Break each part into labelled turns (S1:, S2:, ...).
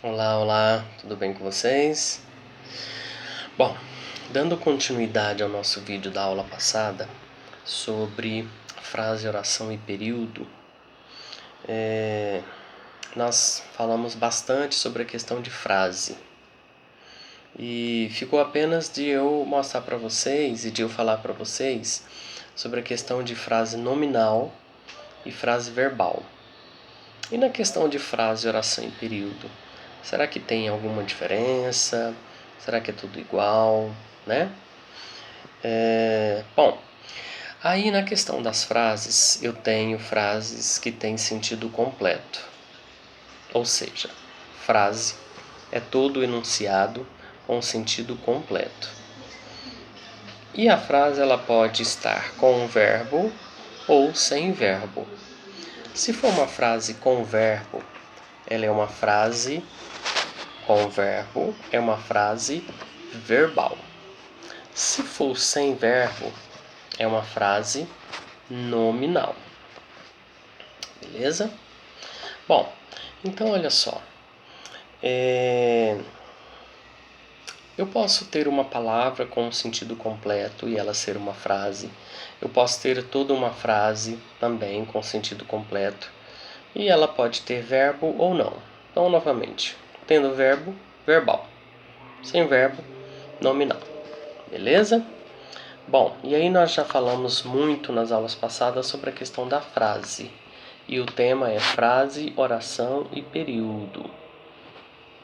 S1: Olá, olá, tudo bem com vocês? Bom, dando continuidade ao nosso vídeo da aula passada sobre frase, oração e período, nós falamos bastante sobre a questão de frase e ficou apenas de eu mostrar para vocês e de eu falar para vocês sobre a questão de frase nominal e frase verbal. E na questão de frase, oração e período, será que tem alguma diferença? Será que é tudo igual, né? Bom, aí na questão das frases, eu tenho frases que têm sentido completo. Ou seja, frase é todo o enunciado com sentido completo. E a frase ela pode estar com um verbo ou sem verbo. Se for uma frase com verbo, ela é uma frase com verbo, é uma frase verbal. Se for sem verbo, é uma frase nominal. Beleza? Bom, então olha só. Eu posso ter uma palavra com um sentido completo e ela ser uma frase. Eu posso ter toda uma frase também com sentido completo e ela pode ter verbo ou não. Então, novamente, tendo verbo, verbal. Sem verbo, nominal. Beleza? Bom, e aí nós já falamos muito nas aulas passadas sobre a questão da frase. E o tema é frase, oração e período.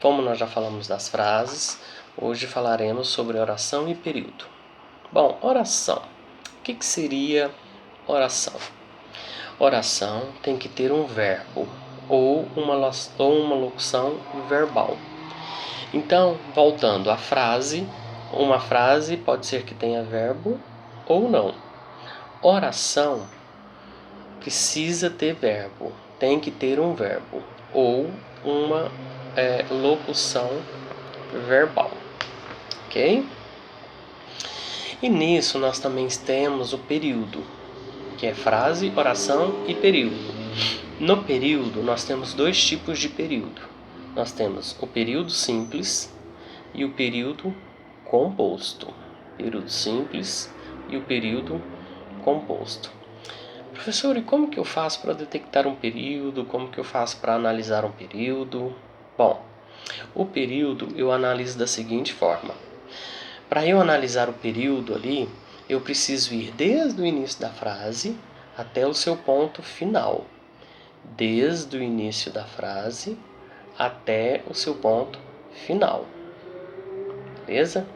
S1: Como nós já falamos das frases, hoje falaremos sobre oração e período. Bom, oração. O que seria oração? Oração tem que ter um verbo ou uma locução verbal. Então, voltando à frase, uma frase pode ser que tenha verbo ou não. Oração precisa ter verbo, tem que ter um verbo ou uma locução verbal, ok? E nisso nós também temos o período, que é frase, oração e período. No período nós temos dois tipos de período. Nós temos o período simples e o período composto. Período simples e o período composto. Professor, e como que eu faço para detectar um período? Como que eu faço para analisar um período? Bom, o período eu analiso da seguinte forma. Para eu analisar o período ali, eu preciso ir desde o início da frase até o seu ponto final. Desde o início da frase até o seu ponto final. Beleza?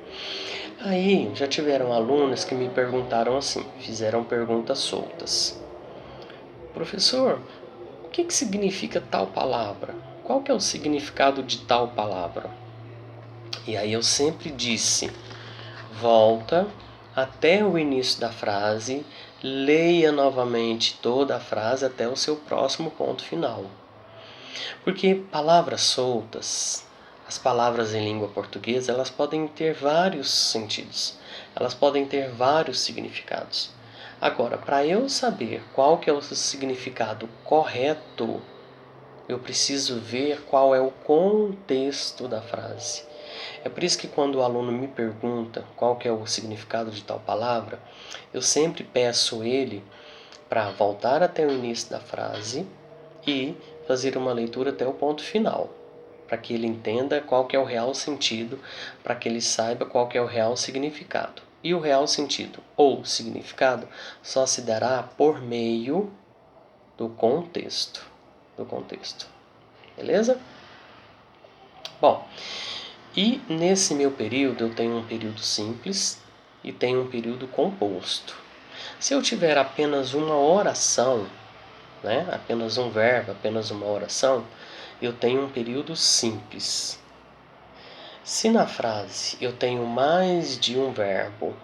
S1: Aí já tiveram alunos que me perguntaram assim, fizeram perguntas soltas. Professor, o que significa tal palavra? Qual que é o significado de tal palavra? E aí eu sempre disse, volta até o início da frase, leia novamente toda a frase até o seu próximo ponto final. Porque palavras soltas, as palavras em língua portuguesa, elas podem ter vários sentidos, elas podem ter vários significados. Agora, para eu saber qual que é o significado correto, eu preciso ver qual é o contexto da frase. É por isso que quando o aluno me pergunta qual que é o significado de tal palavra, eu sempre peço ele para voltar até o início da frase e fazer uma leitura até o ponto final, para que ele entenda qual que é o real sentido, para que ele saiba qual que é o real significado. E o real sentido ou significado só se dará por meio do contexto. Beleza? Bom, e nesse meu período eu tenho um período simples e tenho um período composto. Se eu tiver apenas uma oração, né, apenas um verbo, apenas uma oração, eu tenho um período simples. Se na frase eu tenho mais de um verbo,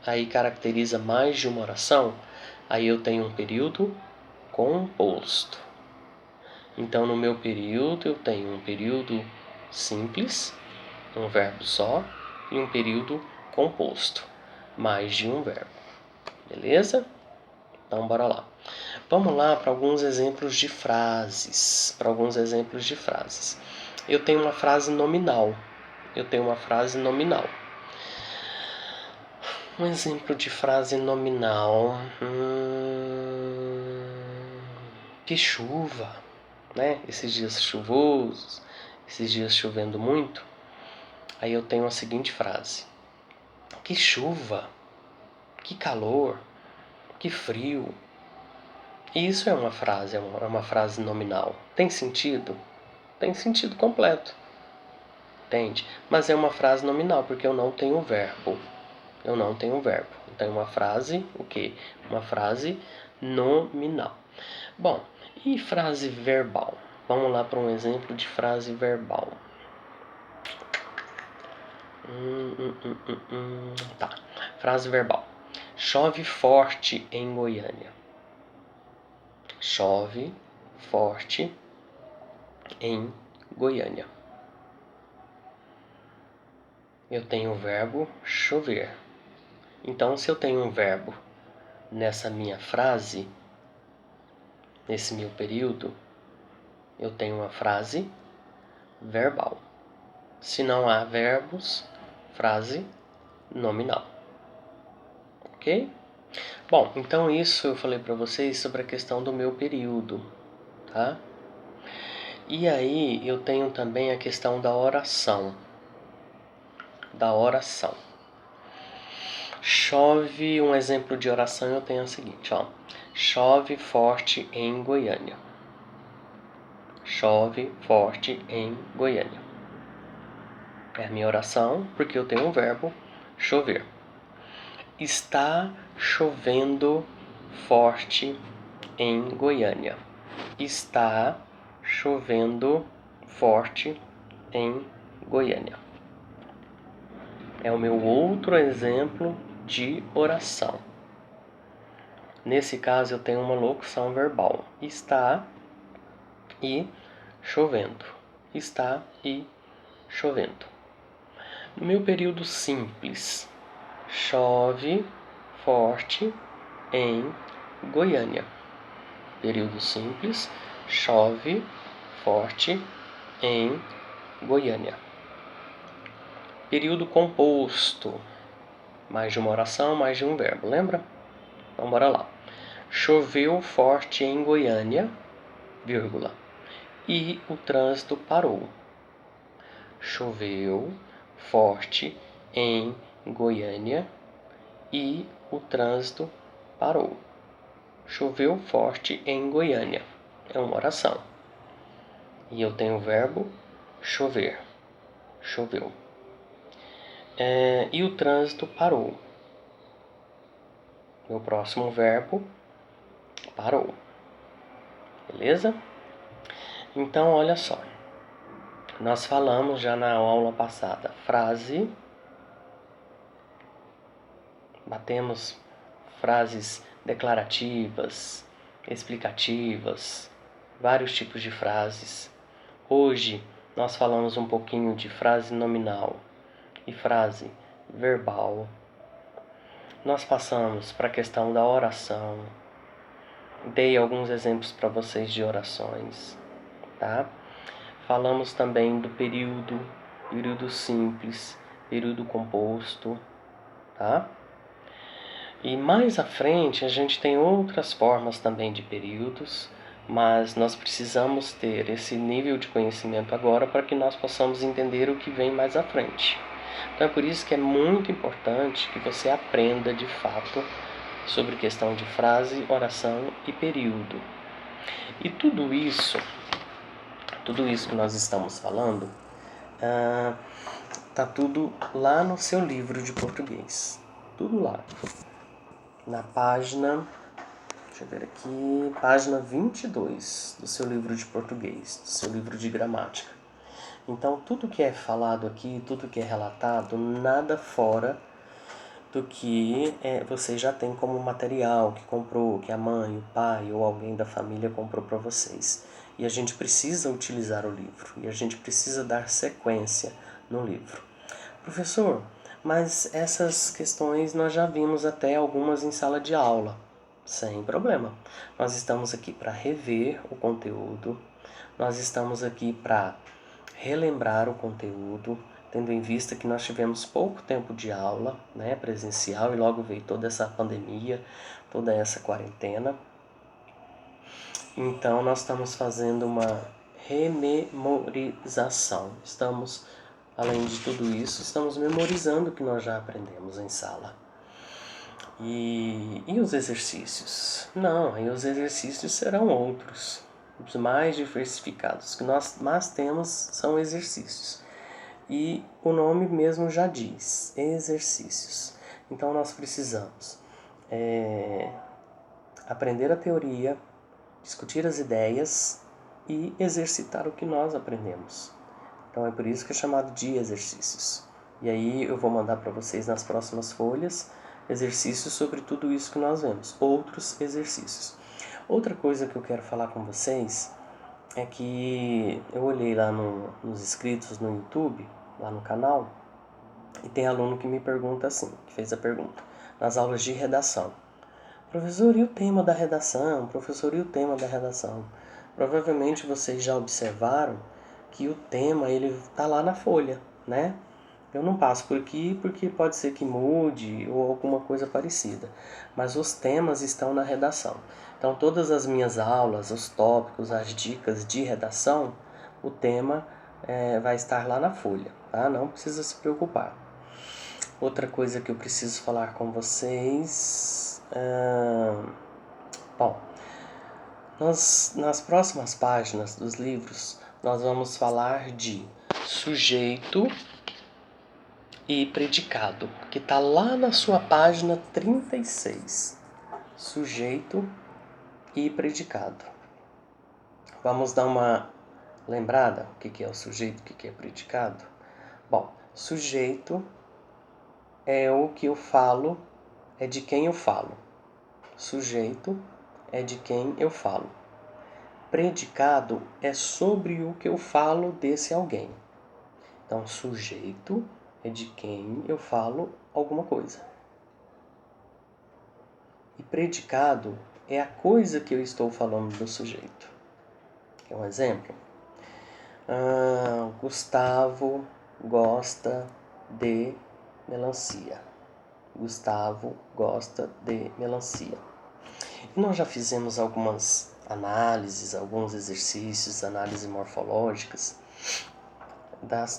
S1: aí caracteriza mais de uma oração, aí eu tenho um período composto. Então no meu período eu tenho um período simples, um verbo só, e um período composto, mais de um verbo. Beleza? Então bora lá. Vamos lá para alguns exemplos de frases. eu tenho uma frase nominal. Um exemplo de frase nominal. Que chuva, né? Esses dias chuvosos, esses dias chovendo muito. Aí eu tenho a seguinte frase: que chuva, que calor, que frio. Isso é uma frase, é uma frase nominal. Tem sentido? Tem sentido completo. Entende? Mas é uma frase nominal, porque eu não tenho verbo. Então é uma frase, o quê? Uma frase nominal. Bom, e frase verbal? Vamos lá para um exemplo de frase verbal. Tá. Frase verbal. Chove forte em Goiânia. Chove forte em Goiânia. Eu tenho o verbo chover. Então, se eu tenho um verbo nessa minha frase, nesse meu período, eu tenho uma frase verbal. Se não há verbos, frase nominal. Ok? Bom, então isso eu falei para vocês sobre a questão do meu período, tá? E aí eu tenho também a questão da oração. Chove, um exemplo de oração eu tenho o seguinte, ó. Chove forte em Goiânia. Chove forte em Goiânia. É a minha oração, porque eu tenho o verbo chover. Está chovendo forte em Goiânia. Está chovendo forte em Goiânia. É o meu outro exemplo de oração. Nesse caso eu tenho uma locução verbal. Está e chovendo. Está e chovendo. No meu período simples, chove forte em Goiânia. Período simples, chove forte em Goiânia. Período composto, mais de uma oração, mais de um verbo, lembra? Então bora lá. Choveu forte em Goiânia, vírgula, e o trânsito parou. Choveu forte em Goiânia e o trânsito parou. Choveu forte em Goiânia. É uma oração. E eu tenho o verbo chover. Choveu. E o trânsito parou. Meu próximo verbo, parou. Beleza? Então, olha só. Nós falamos já na aula passada frase. Batemos frases declarativas, explicativas, vários tipos de frases. Hoje nós falamos um pouquinho de frase nominal e frase verbal. Nós passamos para a questão da oração. Dei alguns exemplos para vocês de orações, tá? Falamos também do período simples, período composto, tá? E mais à frente a gente tem outras formas também de períodos, mas nós precisamos ter esse nível de conhecimento agora para que nós possamos entender o que vem mais à frente. Então é por isso que é muito importante que você aprenda de fato sobre questão de frase, oração e período. E tudo isso que nós estamos falando, tá tudo lá no seu livro de português. Tudo lá. Na página, deixa eu ver aqui, página 22 do seu livro de português, do seu livro de gramática. Então, tudo que é falado aqui, tudo que é relatado, nada fora do que você já tem como material que comprou, que a mãe, o pai ou alguém da família comprou para vocês. E a gente precisa utilizar o livro, e a gente precisa dar sequência no livro. Professor, mas essas questões nós já vimos até algumas em sala de aula. Sem problema. Nós estamos aqui para rever o conteúdo, nós estamos aqui para relembrar o conteúdo, tendo em vista que nós tivemos pouco tempo de aula, né, presencial, e logo veio toda essa pandemia, toda essa quarentena. Então, nós estamos fazendo uma rememorização. Estamos, além de tudo isso, estamos memorizando o que nós já aprendemos em sala. E os exercícios? Não, aí os exercícios serão outros. Os mais diversificados que nós mais temos são exercícios. E o nome mesmo já diz, exercícios. Então nós precisamos aprender a teoria, discutir as ideias e exercitar o que nós aprendemos. Então é por isso que é chamado de exercícios. E aí eu vou mandar para vocês nas próximas folhas exercícios sobre tudo isso que nós vemos, outros exercícios. Outra coisa que eu quero falar com vocês é que eu olhei lá nos inscritos no YouTube, lá no canal, e tem aluno que me pergunta assim, que fez a pergunta, nas aulas de redação. Professor, e o tema da redação? Professor, e o tema da redação? Provavelmente vocês já observaram que o tema ele está lá na folha, né? Eu não passo por aqui porque pode ser que mude ou alguma coisa parecida, mas os temas estão na redação. Então todas as minhas aulas, os tópicos, as dicas de redação, o tema vai estar lá na folha, tá? Não precisa se preocupar. Outra coisa que eu preciso falar com vocês... Bom, nas próximas páginas dos livros, nós vamos falar de sujeito e predicado, que está lá na sua página 36. Sujeito e predicado. Vamos dar uma lembrada? O que é o sujeito, o que é predicado? Bom, sujeito é o que eu falo, é de quem eu falo. Sujeito é de quem eu falo. Predicado é sobre o que eu falo desse alguém. Então, sujeito é de quem eu falo alguma coisa. E predicado é a coisa que eu estou falando do sujeito. Quer um exemplo? Gustavo gosta de melancia. Gustavo gosta de melancia. E nós já fizemos algumas análises, alguns exercícios, análises morfológicas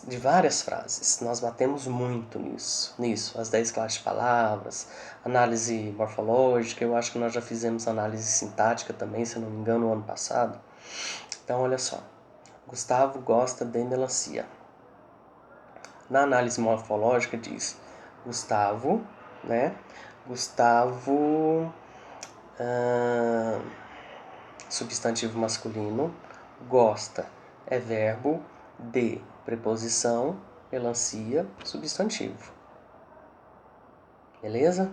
S1: de várias frases. Nós batemos muito nisso. As 10 classes de palavras, análise morfológica, eu acho que nós já fizemos análise sintática também, se eu não me engano, no ano passado. Então, olha só. Gustavo gosta de melancia. Na análise morfológica diz Gustavo, né? Gustavo, substantivo masculino, gosta é verbo, de preposição, melancia, substantivo. Beleza?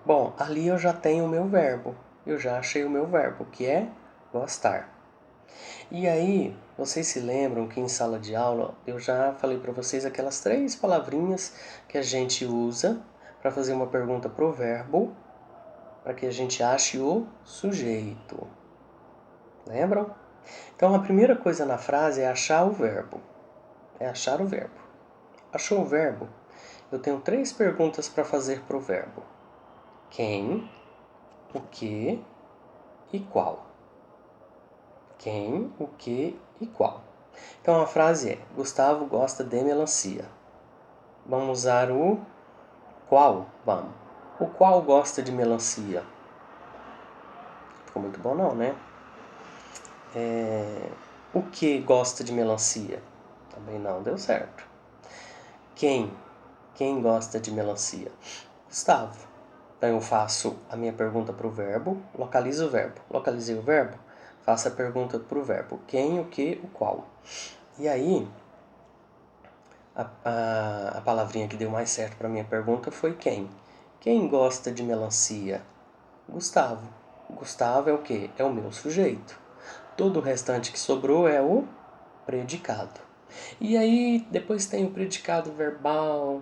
S1: Bom, ali eu já tenho o meu verbo. Eu já achei o meu verbo, que é gostar. E aí, vocês se lembram que em sala de aula eu já falei para vocês aquelas 3 palavrinhas que a gente usa para fazer uma pergunta pro verbo, para que a gente ache o sujeito. Lembram? Então, a primeira coisa na frase é achar o verbo. É achar o verbo. Achou o verbo? Eu tenho 3 perguntas para fazer para o verbo. Quem, o que e qual. Quem, o que e qual. Então a frase é: Gustavo gosta de melancia. Vamos usar o qual? Vamos. O qual gosta de melancia? Ficou muito bom não, né? O que gosta de melancia? Também não deu certo. Quem? Quem gosta de melancia? Gustavo. Então eu faço a minha pergunta para o verbo, localizo o verbo. Localizei o verbo, faço a pergunta para o verbo. Quem, o que, o qual. E aí, a palavrinha que deu mais certo para a minha pergunta foi quem. Quem gosta de melancia? Gustavo. Gustavo é o quê? É o meu sujeito. Todo o restante que sobrou é o predicado. E aí, depois tem o predicado verbal,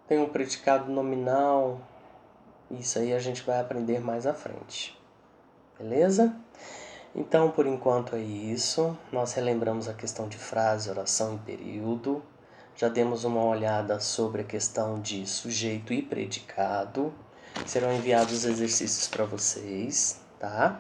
S1: tem o predicado nominal. Isso aí a gente vai aprender mais à frente. Beleza? Então, por enquanto é isso. Nós relembramos a questão de frase, oração e período. Já demos uma olhada sobre a questão de sujeito e predicado. Serão enviados exercícios para vocês, tá?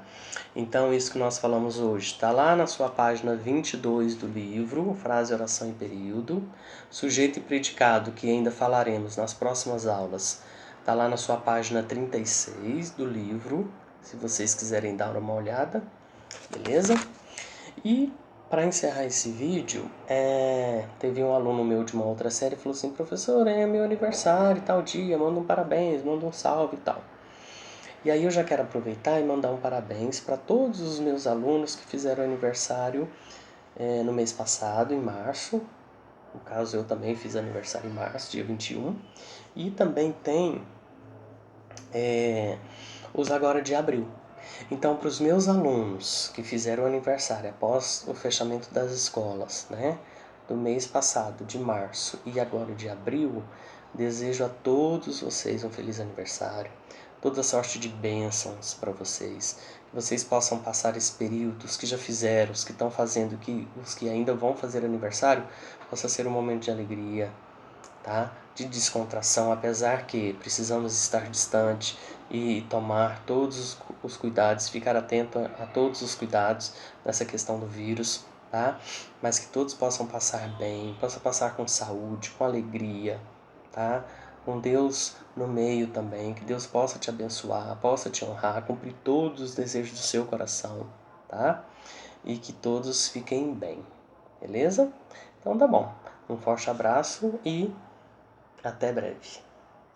S1: Então, isso que nós falamos hoje está lá na sua página 22 do livro, frase, oração e período. Sujeito e predicado, que ainda falaremos nas próximas aulas, está lá na sua página 36 do livro, se vocês quiserem dar uma olhada, beleza? E para encerrar esse vídeo, teve um aluno meu de uma outra série que falou assim: professor, é meu aniversário, tal dia, manda um parabéns, manda um salve e tal. E aí eu já quero aproveitar e mandar um parabéns para todos os meus alunos que fizeram aniversário no mês passado, em março. No caso, eu também fiz aniversário em março, dia 21. E também tem os agora de abril. Então, para os meus alunos que fizeram aniversário após o fechamento das escolas, né, do mês passado, de março, e agora de abril, desejo a todos vocês um feliz aniversário, toda sorte de bênçãos para vocês, que vocês possam passar esse período, os que já fizeram, os que estão fazendo, os que ainda vão fazer aniversário, possa ser um momento de alegria, tá? De descontração, apesar que precisamos estar distante e tomar todos os cuidados, ficar atento a todos os cuidados nessa questão do vírus, tá? Mas que todos possam passar bem, possam passar com saúde, com alegria, tá? Com Deus no meio também, que Deus possa te abençoar, possa te honrar, cumprir todos os desejos do seu coração, tá? E que todos fiquem bem, beleza? Então tá bom. Um forte abraço e até breve.